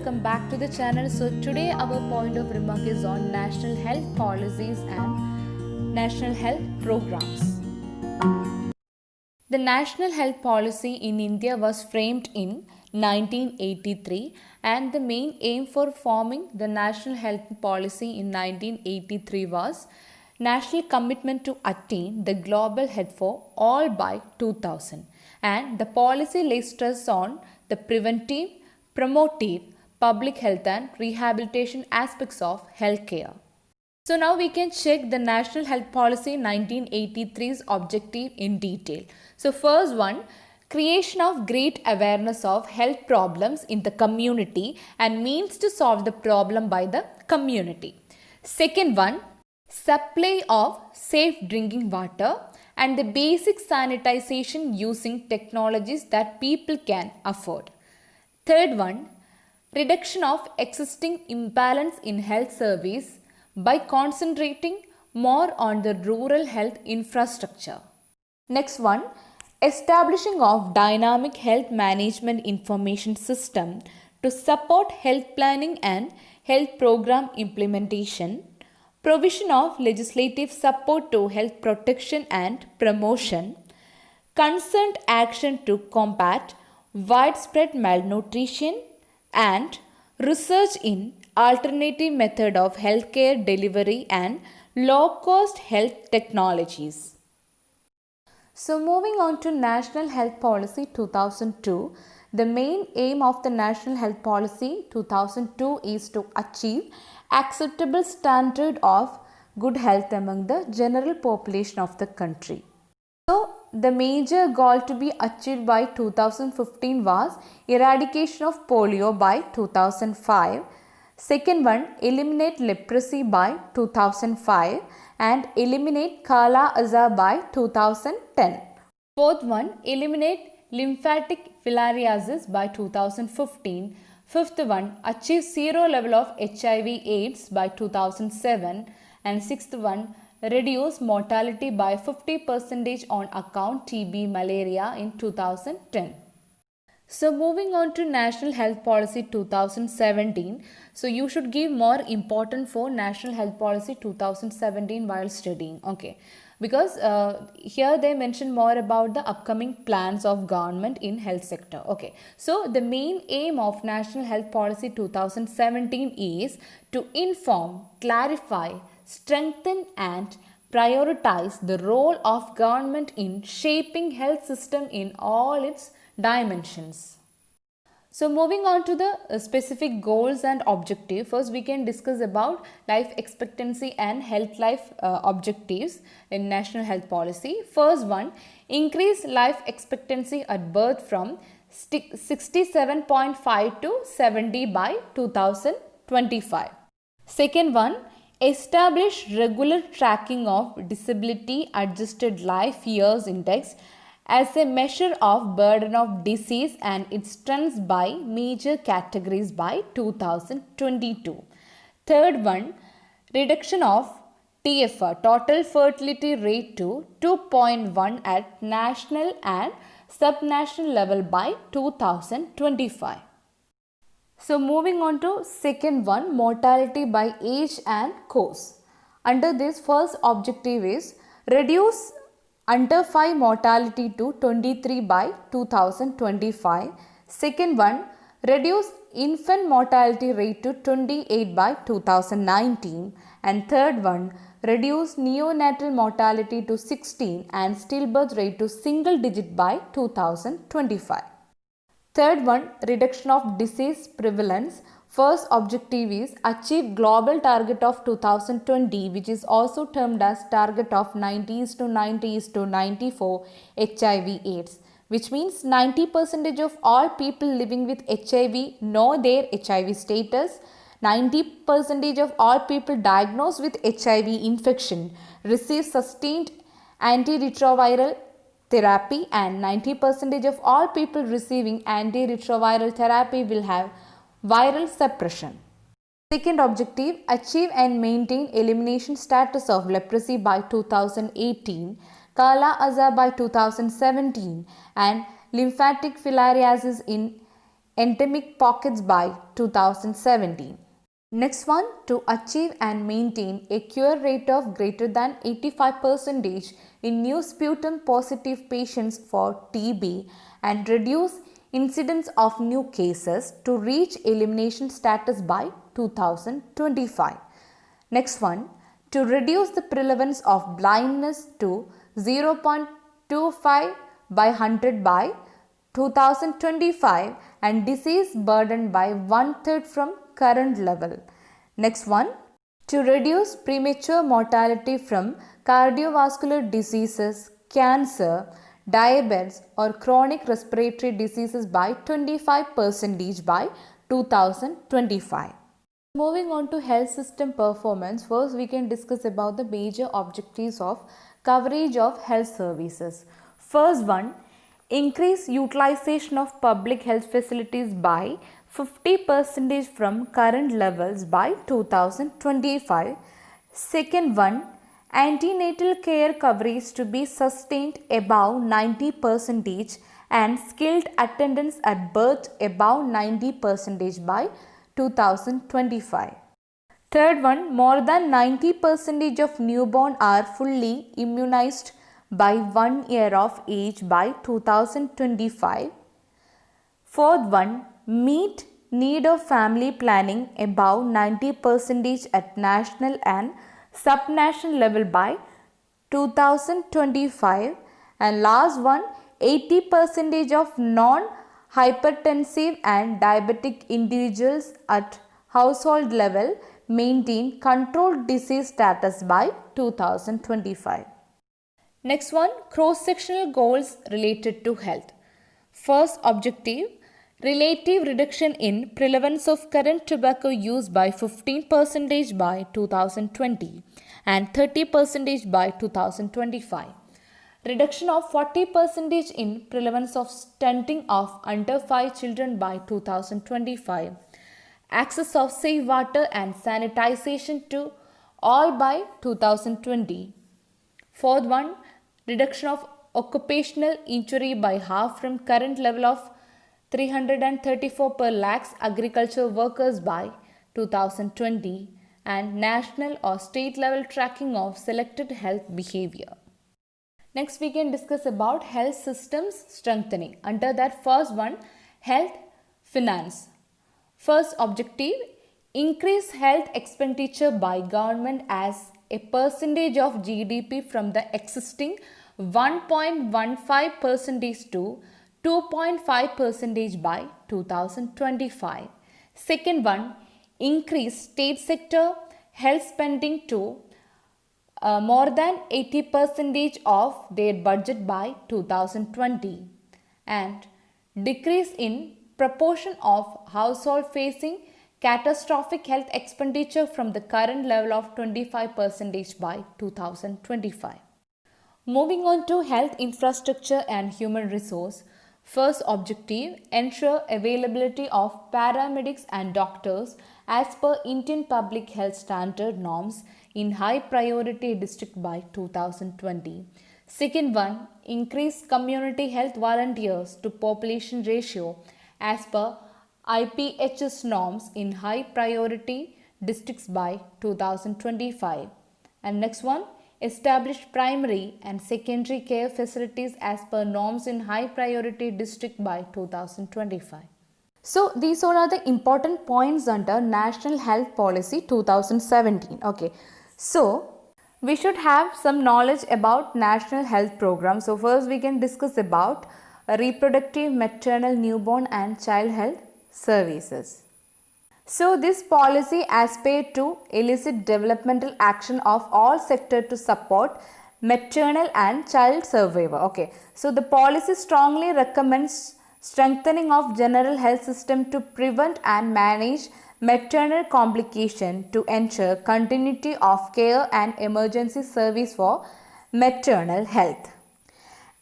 welcome back to the channel. So today our point of remark is on national health policies and national health programs. The national health policy in India was framed in 1983, and the main aim for forming the national health policy in 1983 was national commitment to attain the global health for all by 2000, and the policy lays stress on the preventive, promotive, public health and rehabilitation aspects of healthcare. So now we can check the National Health Policy 1983's objective in detail. So first one, creation of great awareness of health problems in the community and means to solve the problem by the community. Second one, supply of safe drinking water and the basic sanitization using technologies that people can afford. Third one, reduction of existing imbalance in health service by concentrating more on the rural health infrastructure. Next one, establishing of dynamic health management information system to support health planning and health program implementation, provision of legislative support to health protection and promotion, concerned action to combat widespread malnutrition, and research in alternative method of healthcare delivery and low-cost health technologies. So moving on to National Health Policy 2002, the main aim of the National Health Policy 2002 is to achieve acceptable standard of good health among the general population of the country. So the major goal to be achieved by 2015 was eradication of polio by 2005. Second one, eliminate leprosy by 2005 and eliminate Kala Azar by 2010. Fourth one, eliminate lymphatic filariasis by 2015. Fifth one, achieve zero level of HIV AIDS by 2007. And sixth one, reduce mortality by 50% on account TB malaria in 2010. So moving on to National Health Policy 2017. So you should give more importance for National Health Policy 2017 while studying. Okay. Because here they mention more about the upcoming plans of government in health sector. Okay. So the main aim of National Health Policy 2017 is to inform, clarify, strengthen and prioritize the role of government in shaping health system in all its dimensions. So moving on to the specific goals and objectives. First we can discuss about life expectancy and health life objectives in National Health Policy. First one, increase life expectancy at birth from 67.5 to 70 by 2025. Second one, establish regular tracking of disability adjusted life years index as a measure of burden of disease and its trends by major categories by 2022. Third one, reduction of TFR, total fertility rate to 2.1 at national and subnational level by 2025. So moving on to second one, mortality by age and cause. Under this, first objective is reduce under 5 mortality to 23 by 2025. Second one, reduce infant mortality rate to 28 by 2019. And third one, reduce neonatal mortality to 16 and stillbirth rate to single digit by 2025. Third one, reduction of disease prevalence. First objective is achieve global target of 2020, which is also termed as target of 90:90:94 HIV AIDS, which means 90% of all people living with HIV know their HIV status, 90% of all people diagnosed with HIV infection receive sustained antiretroviral therapy, and 90% of all people receiving antiretroviral therapy will have viral suppression. Second objective, achieve and maintain elimination status of leprosy by 2018, Kala Azar by 2017 and lymphatic filariasis in endemic pockets by 2017. Next one, to achieve and maintain a cure rate of greater than 85% in new sputum positive patients for TB and reduce incidence of new cases to reach elimination status by 2025. Next one, to reduce the prevalence of blindness to 0.25 by 100 by 2025 and disease burden by 1/3 from current level. Next one, to reduce premature mortality from cardiovascular diseases, cancer, diabetes or chronic respiratory diseases by 25% by 2025. Moving on to health system performance, first we can discuss about the major objectives of coverage of health services. First one, increase utilization of public health facilities by 50% from current levels by 2025. Second one, antenatal care coverage to be sustained above 90% and skilled attendance at birth above 90% by 2025. Third one, more than 90% of newborn are fully immunized by 1 year of age by 2025. Fourth one, meet need of family planning above 90% at national and subnational level by 2025. And last one, 80% of non-hypertensive and diabetic individuals at household level maintain controlled disease status by 2025. Next one, cross-sectional goals related to health. First objective, relative reduction in prevalence of current tobacco use by 15% by 2020 and 30% by 2025. Reduction of 40% in prevalence of stunting of under 5 children by 2025. Access of safe water and sanitization to all by 2020. Fourth one, reduction of occupational injury by half from current level of 334 per lakhs agriculture workers by 2020 and national or state level tracking of selected health behavior. Next we can discuss about health systems strengthening. Under that, first one, health finance. First objective, increase health expenditure by government as a percentage of GDP from the existing 1.15% to 2.5% by 2025. Second one, increase state sector health spending to more than 80% of their budget by 2020 and decrease in proportion of household facing catastrophic health expenditure from the current level of 25% by 2025. Moving on to health infrastructure and human resource. First objective, ensure availability of paramedics and doctors as per Indian Public Health Standard norms in high priority district by 2020. Second one, increase community health volunteers to population ratio as per IPHS norms in high priority districts by 2025. And next one, establish primary and secondary care facilities as per norms in high priority district by 2025. So these all are the important points under National Health Policy 2017. Okay, so we should have some knowledge about National Health Program. So first we can discuss about reproductive, maternal, newborn and child health services. So this policy aspires to elicit developmental action of all sectors to support maternal and child survival. Okay, so the policy strongly recommends strengthening of general health system to prevent and manage maternal complication to ensure continuity of care and emergency service for maternal health.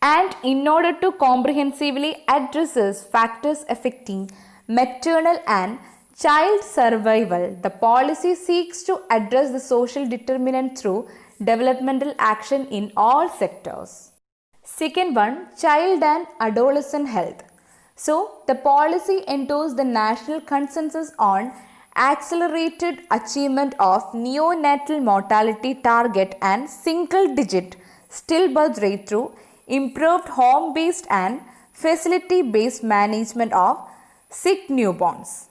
And in order to comprehensively addresses factors affecting maternal and child survival, the policy seeks to address the social determinant through developmental action in all sectors. Second one, child and adolescent health. So, the policy endorses the national consensus on accelerated achievement of neonatal mortality target and single digit stillbirth rate through improved home based and facility based management of sick newborns.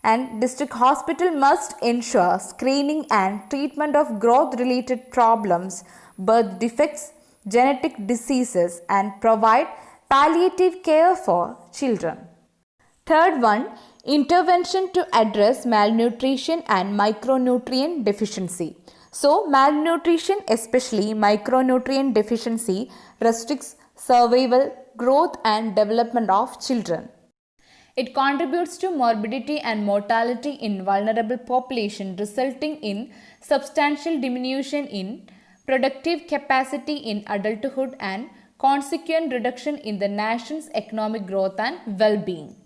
And district hospital must ensure screening and treatment of growth related problems, birth defects, genetic diseases, and provide palliative care for children. Third one, intervention to address malnutrition and micronutrient deficiency. So, malnutrition, especially micronutrient deficiency, restricts survival, growth, and development of children. It contributes to morbidity and mortality in vulnerable population, resulting in substantial diminution in productive capacity in adulthood and consequent reduction in the nation's economic growth and well-being.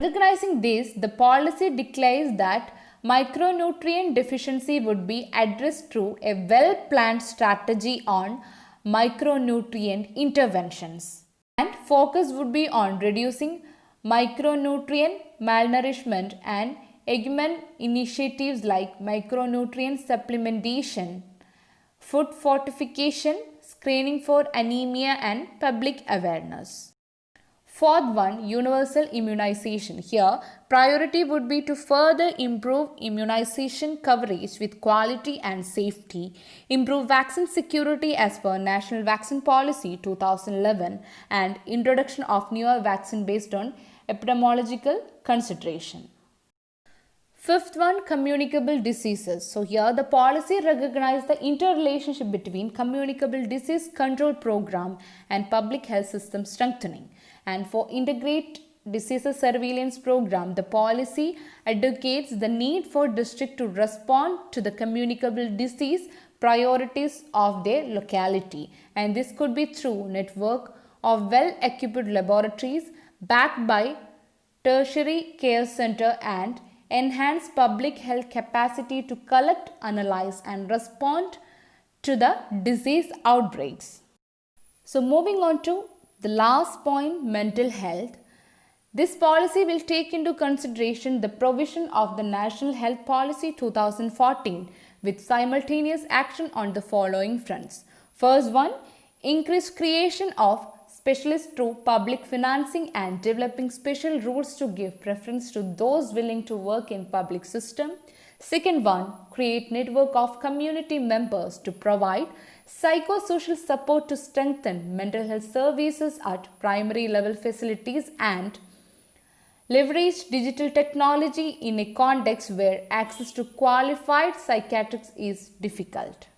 Recognizing this, the policy declares that micronutrient deficiency would be addressed through a well-planned strategy on micronutrient interventions. And focus would be on reducing micronutrient malnourishment and augment initiatives like micronutrient supplementation, food fortification, screening for anemia, and public awareness. Fourth one, universal immunization. Here, priority would be to further improve immunization coverage with quality and safety, improve vaccine security as per National Vaccine Policy 2011, and introduction of newer vaccine based on epidemiological consideration. Fifth one, communicable diseases. So here the policy recognizes the interrelationship between communicable disease control program and public health system strengthening. And for integrate diseases surveillance program, the policy advocates the need for district to respond to the communicable disease priorities of their locality. And this could be through network of well-equipped laboratories backed by tertiary care center and enhance public health capacity to collect, analyze, and respond to the disease outbreaks. So moving on to the last point, mental health. This policy will take into consideration the provision of the National Health Policy 2014 with simultaneous action on the following fronts. First one, increased creation of specialists through public financing and developing special rules to give preference to those willing to work in public system. Second one, create network of community members to provide psychosocial support to strengthen mental health services at primary level facilities and leverage digital technology in a context where access to qualified psychiatrists is difficult.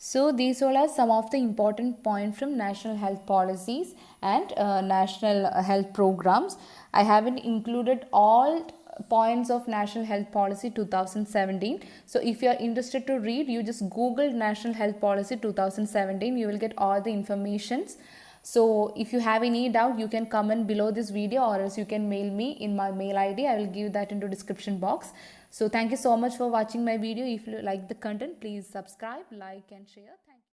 So these all are some of the important points from national health policies and national health programs. I haven't included all points of National Health Policy 2017. So if you are interested to read, you just Google National Health Policy 2017. You will get all the informations. So if you have any doubt, you can comment below this video or else you can mail me in my mail ID. I will give that into description box. So thank you so much for watching my video. If you like the content, please subscribe, like and share.